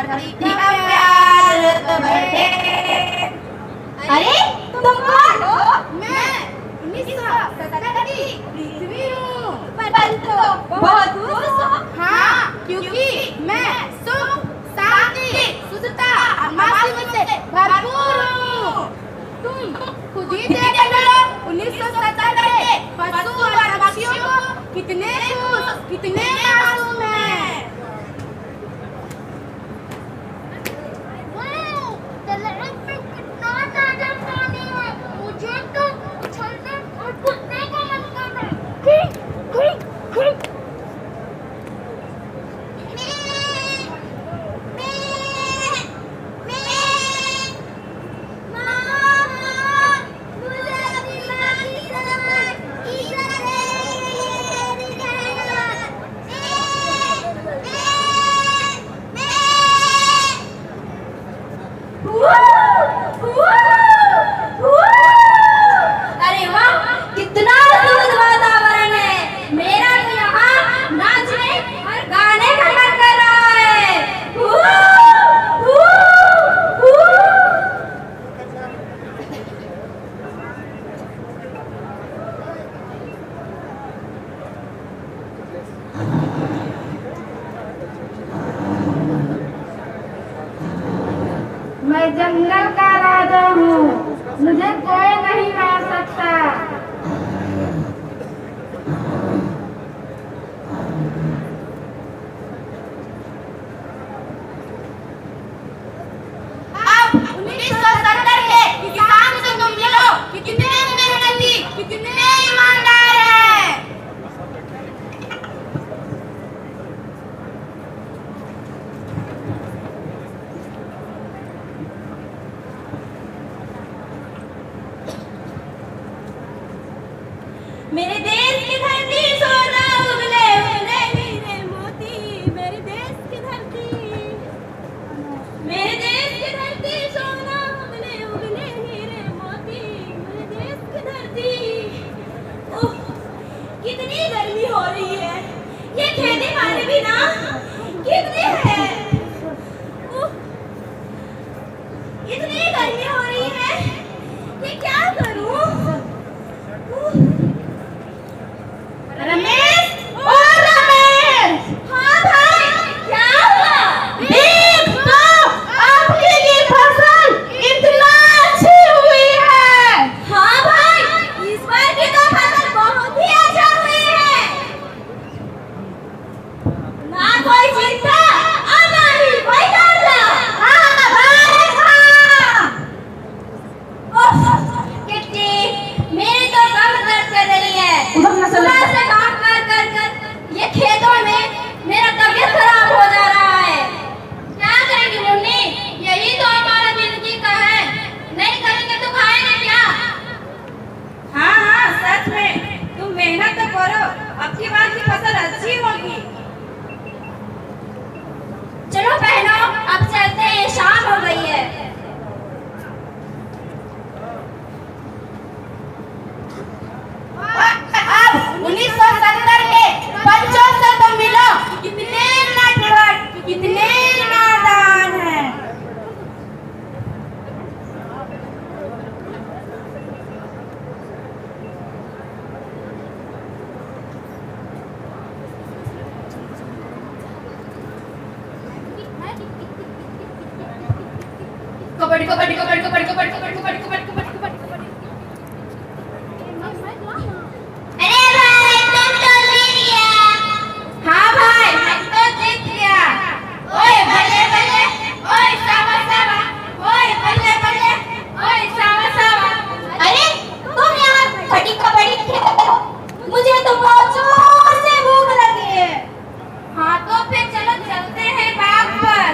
धरती का प्यार तो बढ़े। अरे तुम कौन हो? मैं 1970 की पृथ्वी हूँ। परंतु बहुत खुश हो। हाँ, क्योंकि मैं सुख, शांति, शुद्धता और मासूमियत से भरपूर हूँ। तुम खुद ही देख लो 1970 के पशु और पक्षियों को कितने खुश, कितने मासूम हैं। कितना ताजा पानी है, मुझे तो उछलने और कूदने का मन कर रहा है। अरे वाह, कितना सुंदर वातावरण है। मेरा तो यहाँ नाचने और गाने का मन कर रहा है। मैं जंगल का राजा हूँ, मुझे कोई नहीं मार सकता। अब 1970 के किसान से तुम मिलो, कितने मेहनती, कितने ईमानदार हैं। मेरे देश की धरती सोना उगले उगले हीरे मोती। मेरे देश की धरती, मेरे देश की धरती सोना उगले उगले हीरे मोती। मेरे देश की धरती। ओह, कितनी गर्मी हो रही है। ये खेती बाड़ी भी ना कितनी है। ओह, इतनी गर्मी हो रही है कि क्या करूं। रमेश, ओ रमेश! हाँ भाई, क्या हुआ? देख तो, आपकी की फसल इतना अच्छी हुई है। हाँ भाई, इस बार की तो फसल बहुत ही अच्छा हुई है। ना कोई चिंता और ना ही कोई डर। हाँ भाई, हाँ। ओह, किट्टी, मेरी तो कमर दर्द कर रही है। सुबह से काम कर ये खेतों में मेरा तबीयत खराब हो जा रहा है। क्या करेंगी मुन्नी? यही तो हमारा जिंदगी का है। नहीं करेंगे तो खाएंगे क्या? हाँ हाँ, सच में तुम मेहनत तो करो, अब की बार की फसल अच्छी होगी। चलो बहनों, अब चलते हैं, शाम हो गई है। अब 1970 के बच्चों से तुम मिलो, कितने नटखट, कितने नादान हैं। कबड्डी कबड्डी कबड्डी कबड्डी कबड्डी कबड्डी कबड्डी कबड्डी कबड्डी कबड्डी। अरे भाई, तुम तो जीत गया। हाँ भाई, मैं तो जीत गया। ओए बल्ले बल्ले, ओए सावा सावा, ओए बल्ले बल्ले, ओए सावा सावा। अरे तुम यहाँ खड़ी कबड्डी खेलते हो? मुझे तो बहुत जोर से भूख लगी है। हाँ तो फिर चलो चलते हैं बाग पर।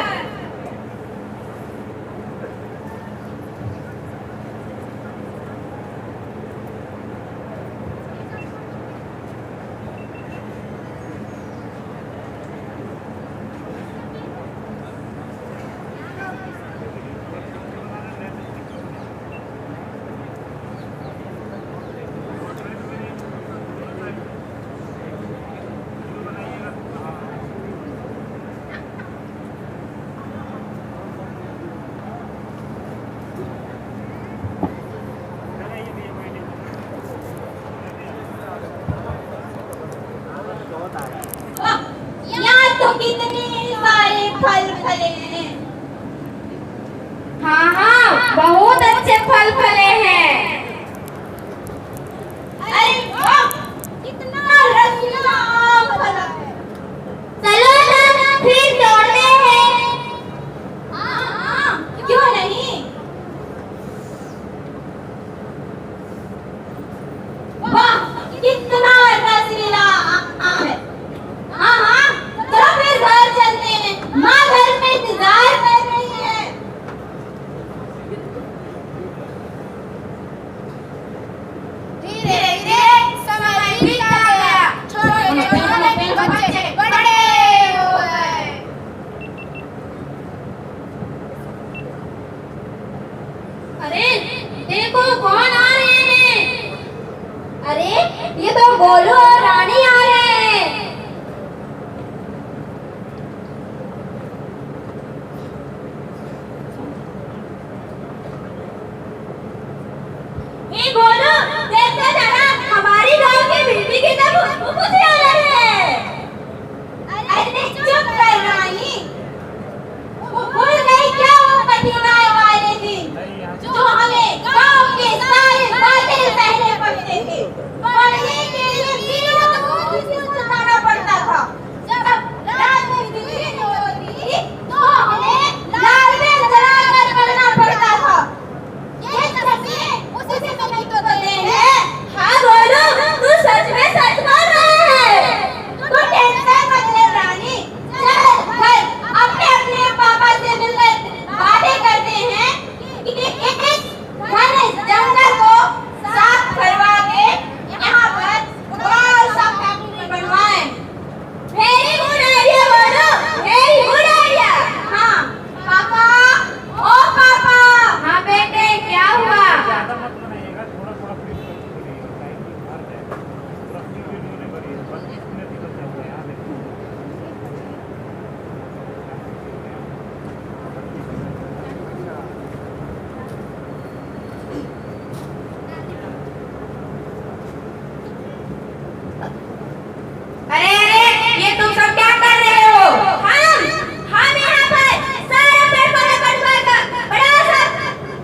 हैं। हाँ हाँ, बहुत अच्छे फल फले हैं। अरे वाह, कितना रसीला आम फला है। चलो ना फिर तोड़ते हैं। हाँ हाँ, क्यों नहीं। वाह, कितना रसीला आम है। हाँ हाँ, चलो फिर घर चलते हैं। माँ घर में इंतजार कर रही है। धीरे धीरे समय बीतता गया। छोटे छोटे बच्चे बड़े हो गए। अरे देखो कौन आ रहे हैं। अरे ये तो गोलू और रानी आ रहे हैं। ये गोलू देखते जरा, हमारी गांव की बिल्ली की तरफ खुशी आ रही है। अरे चुप कर रानी, भूल गई क्या वो कठिनाई वाले दिन जो हमें गांव के सारे बातें सहने पड़ते थे। पढ़ने के लिए किलोमीटर दूर से जाना पड़ता था। जब रात में बिजली नहीं होती थी तो हमें लालटेन जलाकर पढ़ना पड़ता था। ये सब उसी समय तो देते हैं। हाँ बोलो, तू सच में सच बोल रहा है। तू टेंशन मत ले रानी, चल घर अपने अपने पापा से मिलकर बातें करते हैं कि एक घने जंगल को साफ करवा के यहाँ पर बड़ा सा फैक्ट्री बनवाएं। वेरी गुड आइडिया बोलो, वेरी गुड आइडिया। हाँ पापा, ओ पापा। हाँ बेटे, क्या हुआ। ज्यादा मत बनाइएगा, थोड़ा थोड़ा फ्लिप करके बोलिएगा। टाइम की बात है, पूरा वीडियो ने बनी है, बस 20 मिनट ही बचे हुए हैं। यहाँ देखिए। अरे अरे, ये तुम सब क्या कर रहे हो। हम यहाँ पर सारा पेड़ पौधे कटवा कर बड़ा सा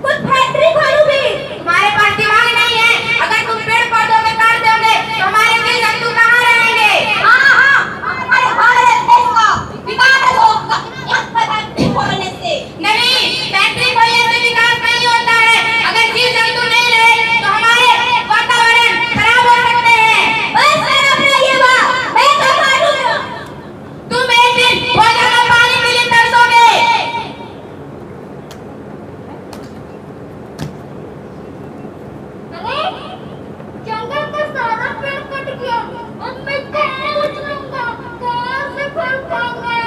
कुछ फैक्ट्री खोलूंगी। तुम्हारे पास दिमाग नहीं है। अगर तुम पेड़ पौधों में काट दोगे तो हमारे जीव जंतु कहाँ रहेंगे। हाँ हाँ, हमारे भारत देश का विकास होगा इस फैक्ट्री खोलने से। नहीं, फैक्ट्री खोलने से विकास नहीं होता है। अगर जीव जंतु नहीं रहे तो हमारे वातावरण खराब हो सकते हैं। बस कर अपना ये बात, मैं तो मानूंगा। तुम एक दिन भोजन और पानी के लिए तरसोगे। अरे जंगल का सारा पेड़ कट गया, अब मैं कैसे उछलूंगा, कहाँ से फल खाऊंगा।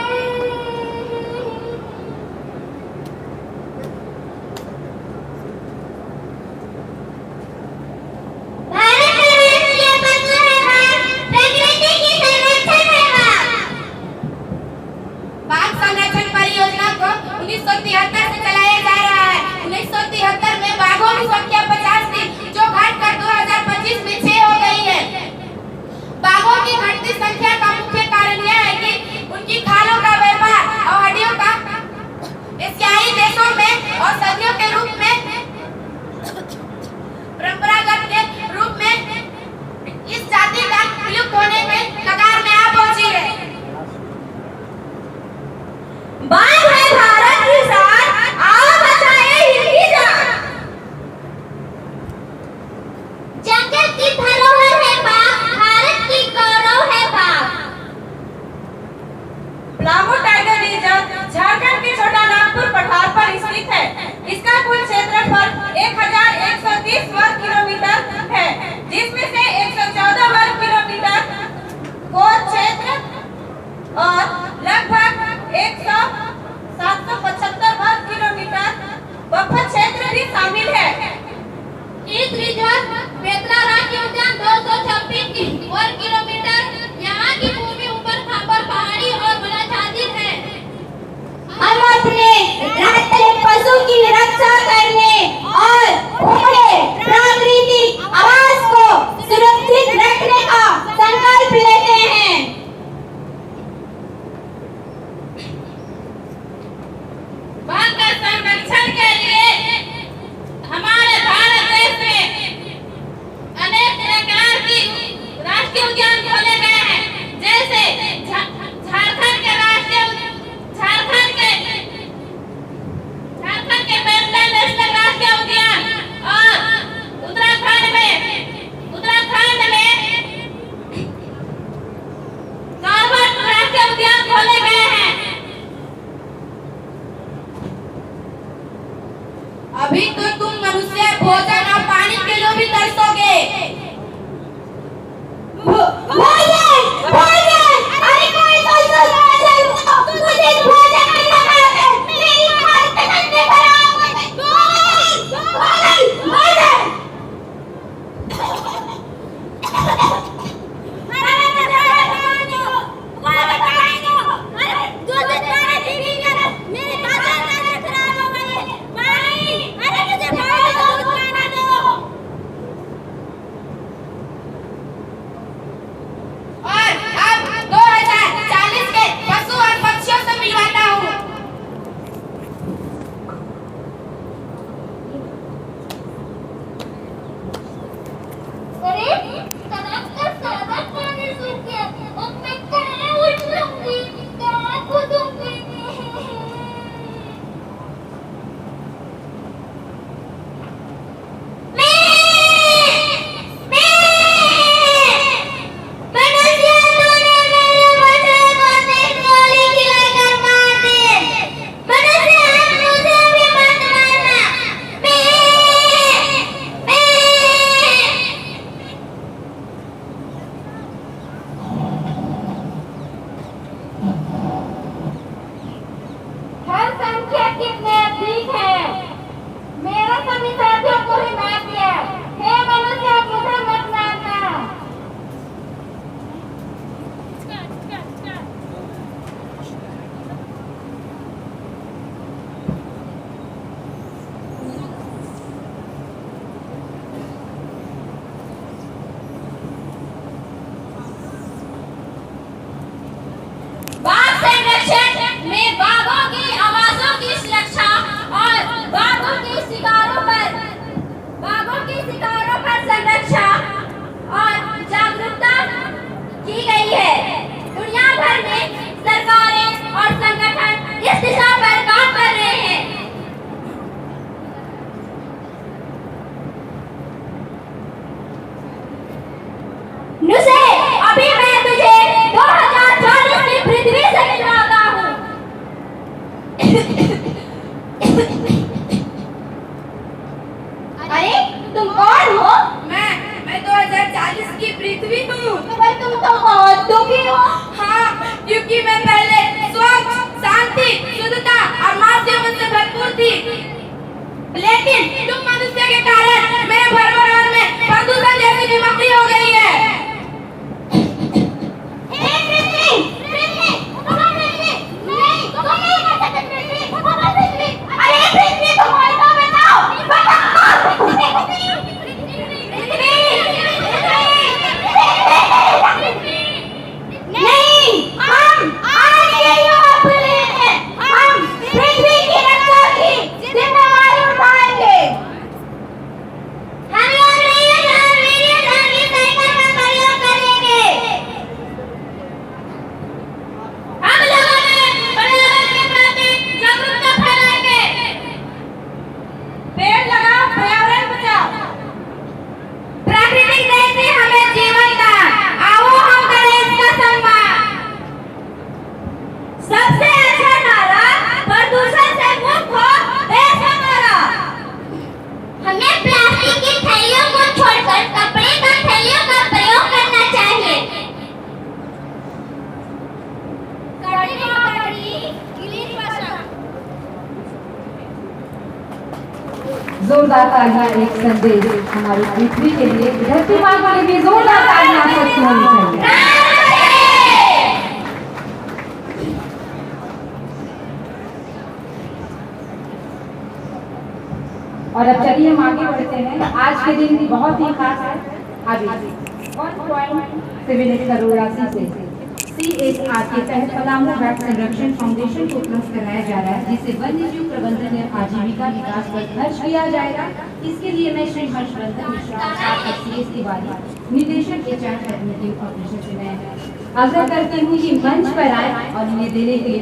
बाघ संरक्षण परियोजना को 1973 से चलाया जा रहा है। 1973 में बाघों की संख्या 50 थी, जो घटकर 2025 में 6 हो गई है। बाघों की घटती संख्या का मुख्य कारण यह है कि उनकी खालों का व्यापार और हड्डियों का एशियाई देशों में औषधियों के रूप में, परंपरागत के रूप में इस जाति का विलुप्त होने के कगार में आ पहुंची है। बाघ है भारत की शान, आओ बचाए इनकी जान। जंगल की धरोहर है बाघ, भारत की गौरव है बाघ। पलामू टाइगर रिजर्व झारखंड के छोटा नागपुर पठार पर स्थित है। इसका कुल क्षेत्रफल 1130 वर्ग किलोमीटर है, जिसमें से 114 वर्ग किलोमीटर कोर क्षेत्र और लगभग 775 वर्ग किलोमीटर बफर क्षेत्र भी शामिल है। इस रिजर्व बेतला राज्य उद्यान 226 वर्ग किलोमीटर, यहाँ की भूमि ऊपर खापर पहाड़ी और बलाछादित है। हम अपने राष्ट्रीय पशु की रक्षा करने और उनके प्राकृतिक आवास को सुरक्षित रखने का संकल्प लेते हैं। अभी तो तुम मनुष्य भोजन और पानी के लिए भी तरसोगे। अरे कोई मुझे भोजन मेरी हालत खराब क्योंकि मैं पहले स्वच्छ, शांति, शुद्धता और माध्यम से भरपूर थी, लेकिन तुम मनुष्य के कारण मेरे पर्यावरण में प्रदूषण जैसी बीमारी हो गई है। जोरदार तालियां एक संदेश हमारी पृथ्वी के लिए, धरती माँ के लिए जोरदार तालियां सबकी होनी चाहिए। और अब चलिए हम आगे बढ़ते हैं। आज के दिन बहुत ही खास है। अभी 1.7 करोड़ राशि से CSR के तहत पलामू वैक्स संरक्षण फाउंडेशन को ट्रस्ट कराया जा रहा है, जिससे वन्यजीव प्रबंधन और आजीविका विकास पर खर्च किया जाएगा। इसके लिए मैं श्री हर्षवर्धन मिश्रा CS तिवारी, निदेशक HR टेक्निकल ऑपरेशन से मैं आग्रह करती हूँ कि मंच पर आए और इन्हें देने के लिए